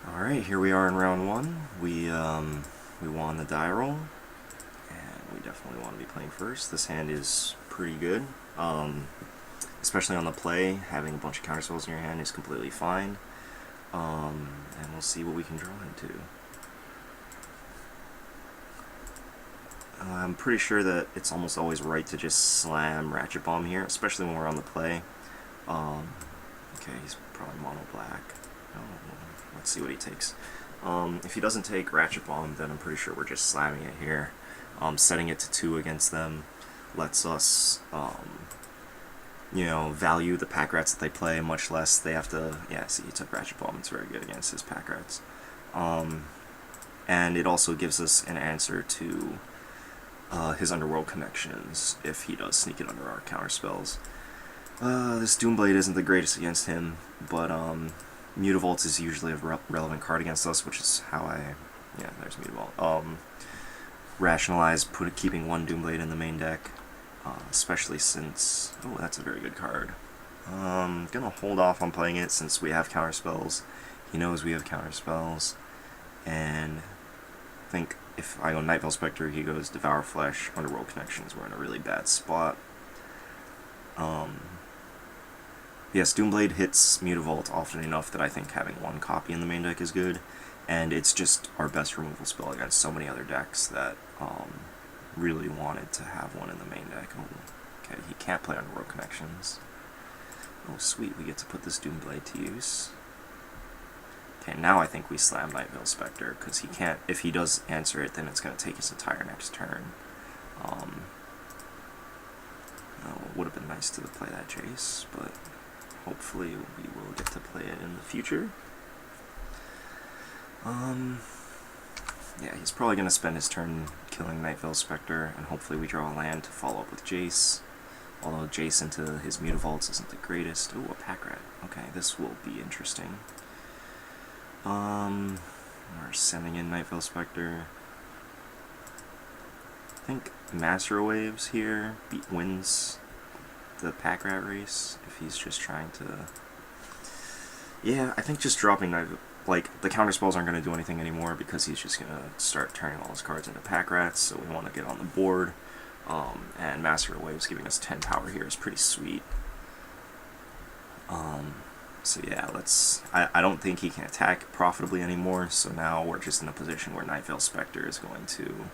Alright, here we are in round one. We won the die roll, and we definitely want to be playing first. This hand is pretty good, especially on the play. Having a bunch of counterspells in your hand is completely fine, and we'll see what we can draw into. I'm pretty sure that it's almost always right to just slam Ratchet Bomb here, especially when we're on the play. Okay, he's probably mono black. Oh, let's see what he takes. If he doesn't take Ratchet Bomb, then I'm pretty sure we're just slamming it here. Setting it to 2 against them lets us, value the pack rats that they play, much less they have to. Yeah, see, he took Ratchet Bomb. It's very good against his pack rats. And it also gives us an answer to his Underworld connections if he does sneak it under our counterspells. This Doomblade isn't the greatest against him, but Mutavault is usually a relevant card against us, which is how yeah, there's Mutavault. Rationalize keeping one Doomblade in the main deck, especially since, oh, that's a very good card. Gonna hold off on playing it since we have counterspells. He knows we have counterspells, and I think if I go Nightveil Spectre, he goes Devour Flesh, Underworld Connections. We're in a really bad spot. Yes, Doomblade hits Mutavault often enough that I think having one copy in the main deck is good, and it's just our best removal spell against so many other decks that really wanted to have one in the main deck. Oh, okay, he can't play Underworld Connections. Oh, sweet, we get to put this Doomblade to use. Okay, now I think we slam Nightveil Spectre, because he can't, if he does answer it, then it's going to take his entire next turn. It would have been nice to play that Jace, but hopefully we will get to play it in the future. Yeah, he's probably going to spend his turn killing Nightveil Spectre, and hopefully we draw a land to follow up with Jace. Although Jace into his Mutavaults isn't the greatest. Oh, a pack rat. Okay, this will be interesting. We're sending in Nightveil Spectre. I think Master Waves here wins the pack rat race if he's just trying to. Yeah, I think just dropping Nightveil, like, the counterspells aren't going to do anything anymore because he's just going to start turning all his cards into pack rats, so we want to get on the board. And Master Waves giving us 10 power here is pretty sweet. So yeah, I don't think he can attack profitably anymore, so now we're just in a position where Nightveil Spectre is going to.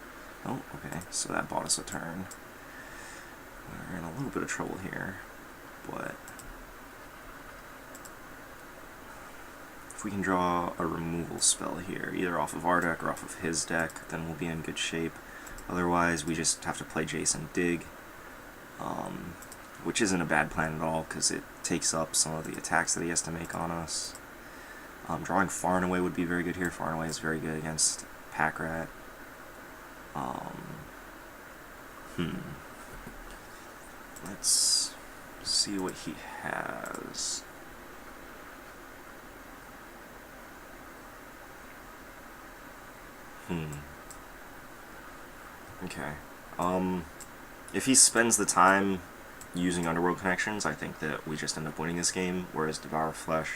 Oh, okay, so that bought us a turn. We're in a little bit of trouble here, but if we can draw a removal spell here, either off of our deck or off of his deck, then we'll be in good shape. Otherwise, we just have to play Jason Dig, which isn't a bad plan at all because it takes up some of the attacks that he has to make on us. Drawing Far and Away would be very good here. Far and Away is very good against pack rat. Let's see what he has. Okay. If he spends the time using Underworld Connections, I think that we just end up winning this game, whereas Devour Flesh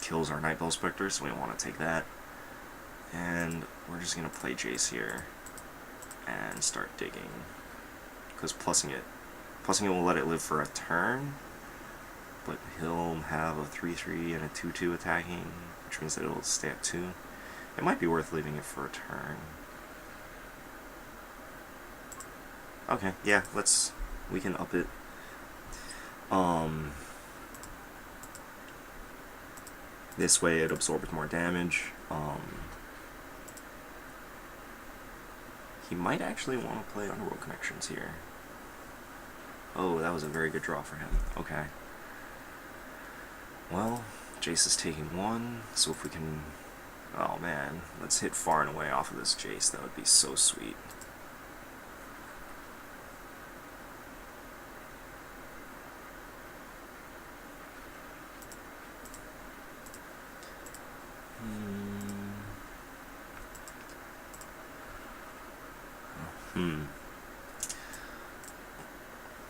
kills our Nightveil Spectre, so we don't want to take that. And we're just going to play Jace here and start digging, because plussing it will let it live for a turn, but he'll have a 3/3 and a 2/2 attacking, which means that it'll stay at 2. It might be worth leaving it for a turn. Okay, yeah, we can up it. This way it absorbs more damage. He might actually want to play Underworld Connections here. Oh, that was a very good draw for him. Okay. Well, Jace is taking 1, so if we can. Oh man, let's hit Far and Away off of this Jace. That would be so sweet.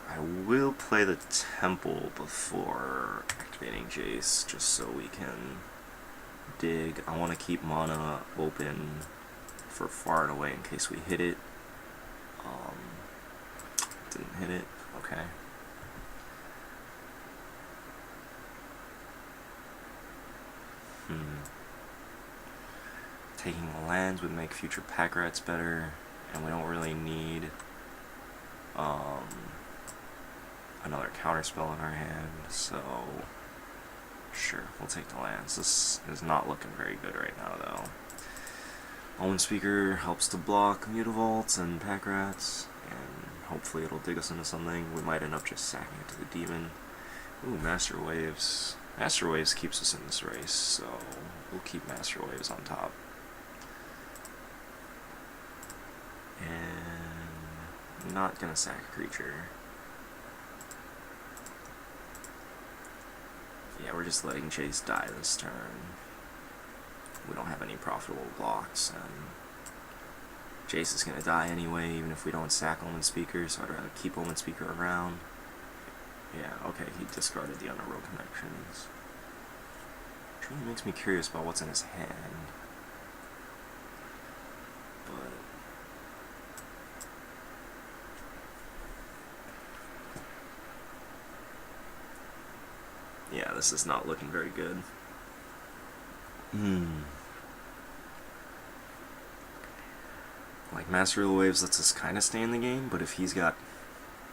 I will play play the Temple before activating Jace, just so we can dig. I want to keep mana open for far and away in case we hit it. Didn't hit it. Okay. Taking lands would make future pack rats better, and we don't really need another counterspell in our hand, so sure, we'll take the lands. This is not looking very good right now, though. Omen Speaker helps to block Mutavaults and pack rats, and hopefully it'll dig us into something. We might end up just sacking it to the demon. Ooh, Master Waves. Master Waves keeps us in this race, so we'll keep Master Waves on top. And I'm not gonna sack a creature. Yeah, we're just letting Jace die this turn. We don't have any profitable blocks, and Jace is gonna die anyway, even if we don't sack Omen Speaker, so I'd rather keep Omen Speaker around. Yeah, okay, he discarded the Underworld Connections. Which really makes me curious about what's in his hand. But yeah, this is not looking very good. Like, Master of the Waves lets us kind of stay in the game, but if he's got,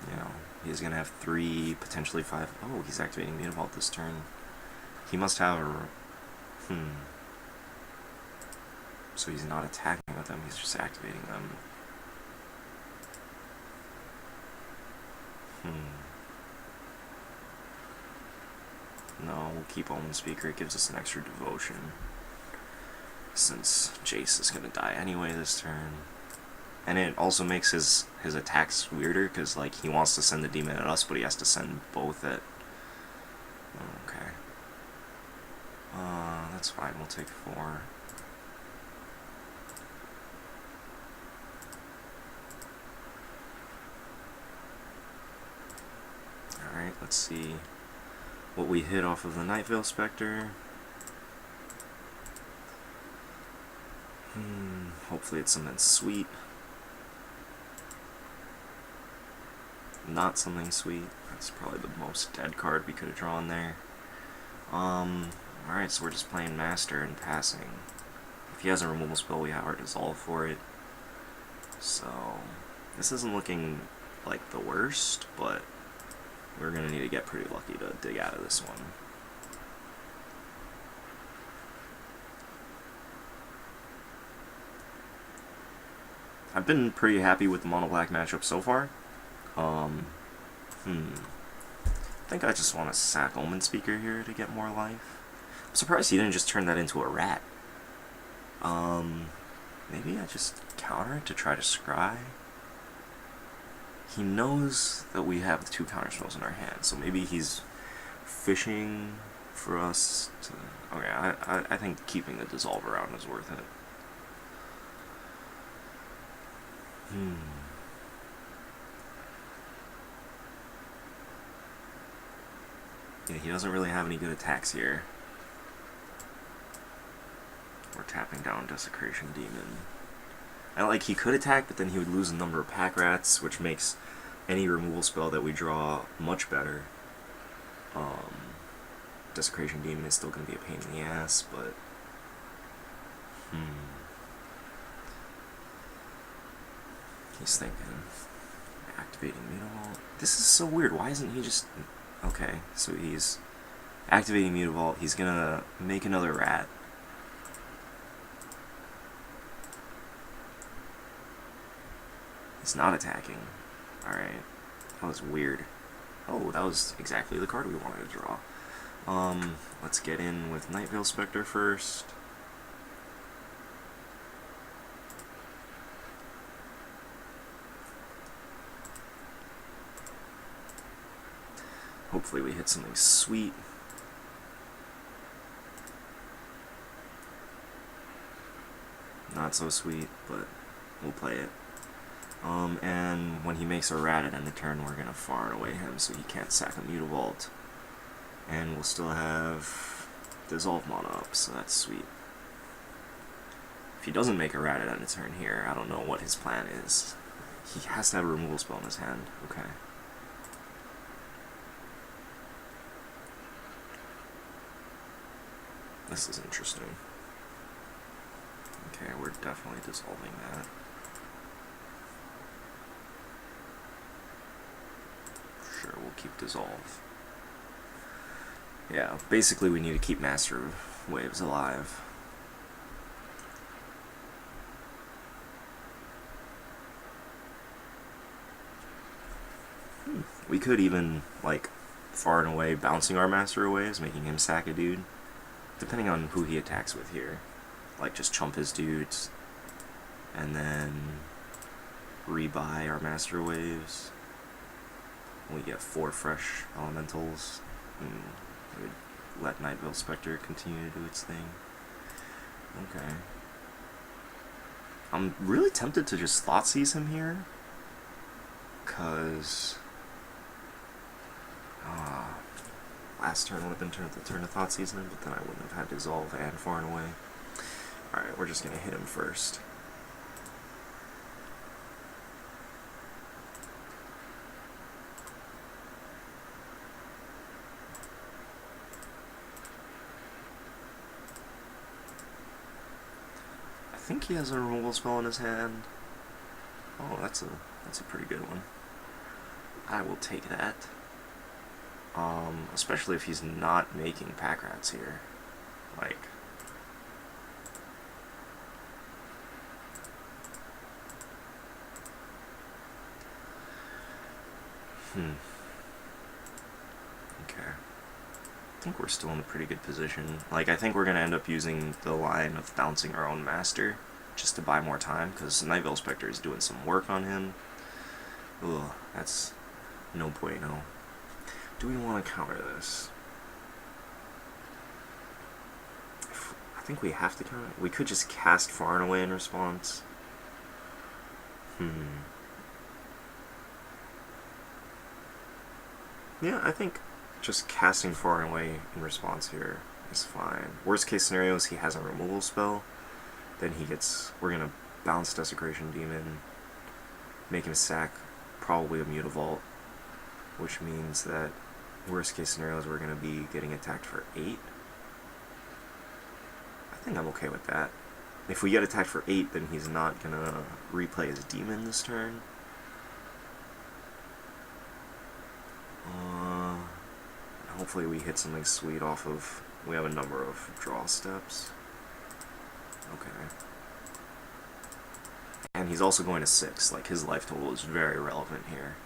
you know, he's going to have 3, potentially 5... Oh, he's activating Mutavault this turn. He must have a... So he's not attacking with them, he's just activating them. No, we'll keep Omen Speaker, it gives us an extra devotion. Since Jace is going to die anyway this turn. And it also makes his attacks weirder, because, like, he wants to send the demon at us, but he has to send both at... Okay. That's fine, we'll take 4. Alright, let's see what we hit off of the Nightveil Spectre. Hopefully it's something sweet. Not something sweet. That's probably the most dead card we could have drawn there. Alright, so we're just playing Master and passing. If he has a removal spell, we have our Dissolve for it. So, this isn't looking like the worst, but we're going to need to get pretty lucky to dig out of this one. I've been pretty happy with the mono-black matchup so far. I think I just want to sack Omen Speaker here to get more life. I'm surprised he didn't just turn that into a rat. Maybe I just counter it to try to scry. He knows that we have the 2 counterspells in our hand, so maybe he's fishing for us to... Okay, I think keeping the Dissolve around is worth it. Yeah, he doesn't really have any good attacks here. We're tapping down Desecration Demon. Like, he could attack, but then he would lose a number of pack rats, which makes any removal spell that we draw much better. Desecration Demon is still going to be a pain in the ass, but... He's thinking. Activating Mutavault. This is so weird. Why isn't he just... Okay, so he's activating Mutavault. He's gonna make another rat. He's not attacking. Alright. That was weird. Oh, that was exactly the card we wanted to draw. Let's get in with Nightveil Spectre first. Hopefully we hit something sweet. Not so sweet, but we'll play it. And when he makes a rat at end of turn, we're gonna far and away him so he can't sack a Mutavault. And we'll still have Dissolve mana up, so that's sweet. If he doesn't make a rat at end of turn here, I don't know what his plan is. He has to have a removal spell in his hand. Okay. This is interesting. Okay, we're definitely dissolving that. Sure, we'll keep dissolve. Yeah, basically we need to keep Master Waves alive. We could even, like, far and away bouncing our Master Waves, making him sack a dude. Depending on who he attacks with here. Like, just chump his dudes, and then rebuy our Master Waves. We get 4 fresh elementals, and we would let Nightveil Spectre continue to do its thing. Okay. I'm really tempted to just Thoughtseize him here, because last turn would have been the turn of Thoughtseize him, but then I wouldn't have had Dissolve and Far and Away. Alright, we're just going to hit him first. I think he has a removal spell in his hand. Oh, that's a pretty good one. I will take that. Especially if he's not making pack rats here. Like, okay. I think we're still in a pretty good position. Like, I think we're going to end up using the line of bouncing our own Master just to buy more time, because Nightveil Spectre is doing some work on him. Ugh, that's no bueno. Do we want to counter this? I think we have to counter it. We could just cast Far and Away in response. Yeah, I think just casting Far and Away in response here is fine. Worst case scenario is he has a removal spell. Then we're going to bounce Desecration Demon, make him sack probably a Mutavault, which means that worst case scenario is we're going to be getting attacked for 8. I think I'm okay with that. If we get attacked for 8, then he's not going to replay his demon this turn. Hopefully we hit something sweet off of... We have a number of draw steps. Okay. And he's also going to 6. Like, his life total is very relevant here.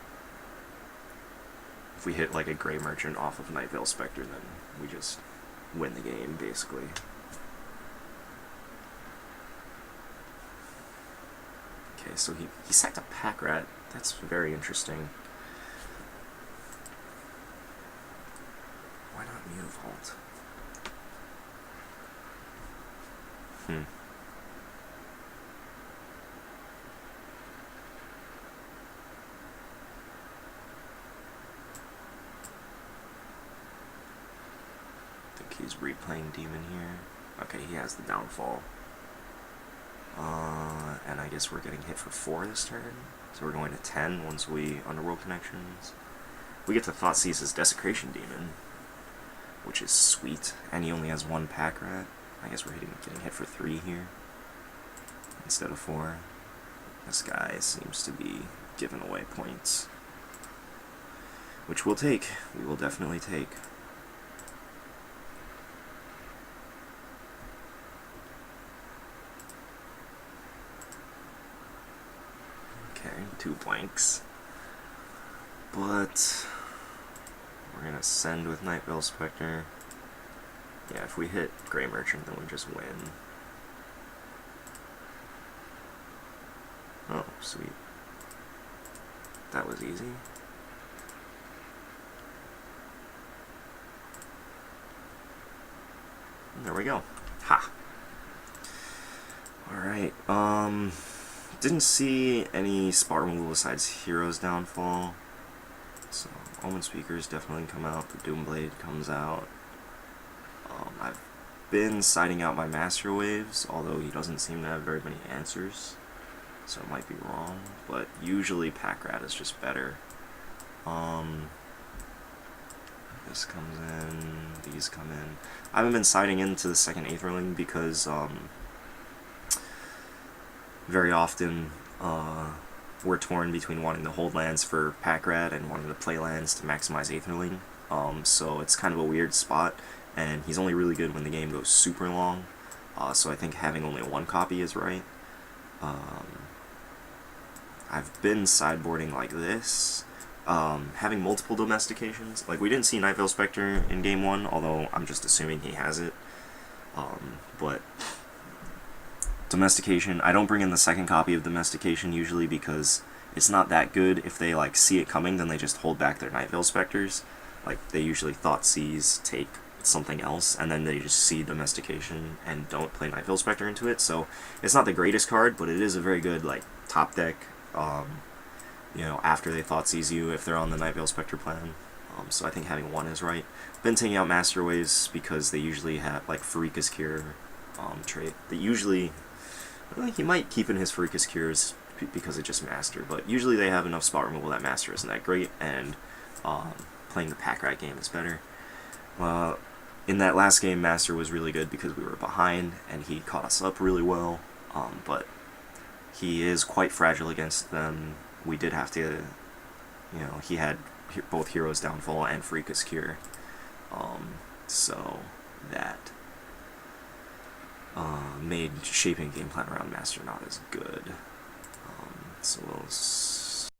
If we hit, like, a Grey Merchant off of Nightveil Spectre, then we just win the game, basically. Okay, so he sacked a pack rat. That's very interesting. Why not Mutavault? I think he's replaying Demon here. Okay, he has the Downfall. And I guess we're getting hit for 4 this turn. So we're going to 10 once we Underworld Connections. We get to Thoughtseize his Desecration Demon, which is sweet. And he only has 1 pack rat. I guess we're getting hit for 3 here instead of 4. This guy seems to be giving away points, which we'll take. We will definitely take. Okay, 2 blanks. But we're gonna send with Nightveil Spectre. Yeah, if we hit Grey Merchant, then we just win. Oh, sweet. That was easy. There we go. Ha! Alright, Didn't see any spot removal besides Hero's Downfall. So, Omen Speakers definitely come out. The Doomblade comes out. I've been siding out my Master Waves, although he doesn't seem to have very many answers. So it might be wrong, but usually Pack Rat is just better. This comes in, these come in. I haven't been siding into the second Aetherling because very often we're torn between wanting to hold lands for Pack Rat and wanting to play lands to maximize Aetherling. So it's kind of a weird spot, and he's only really good when the game goes super long. So I think having only one copy is right. I've been sideboarding like this. Having multiple domestications. Like, we didn't see Night Veil Spectre in Game 1, although I'm just assuming he has it. But Domestication, I don't bring in the second copy of Domestication usually because it's not that good. If they, like, see it coming, then they just hold back their Night Veil Spectres. Like, they usually Thoughtseize, take something else, and then they just see Domestication and don't play Night Veil Spectre into it. So it's not the greatest card, but it is a very good, like, top deck, you know, after they Thoughtseize you if they're on the Night Veil Spectre plan. So I think having one is right. Been taking out Master Waves because they usually have, like, Pharika's Cure trait. They usually, I think he might keep in his Pharika's Cures because it just Master, but usually they have enough spot removal that Master isn't that great, and playing the Pack Rat game is better. In that last game, Master was really good because we were behind, and he caught us up really well, but he is quite fragile against them. We did have to, you know, he had both Hero's Downfall and Pharika's Cure, so that made shaping game plan around Master not as good. So we'll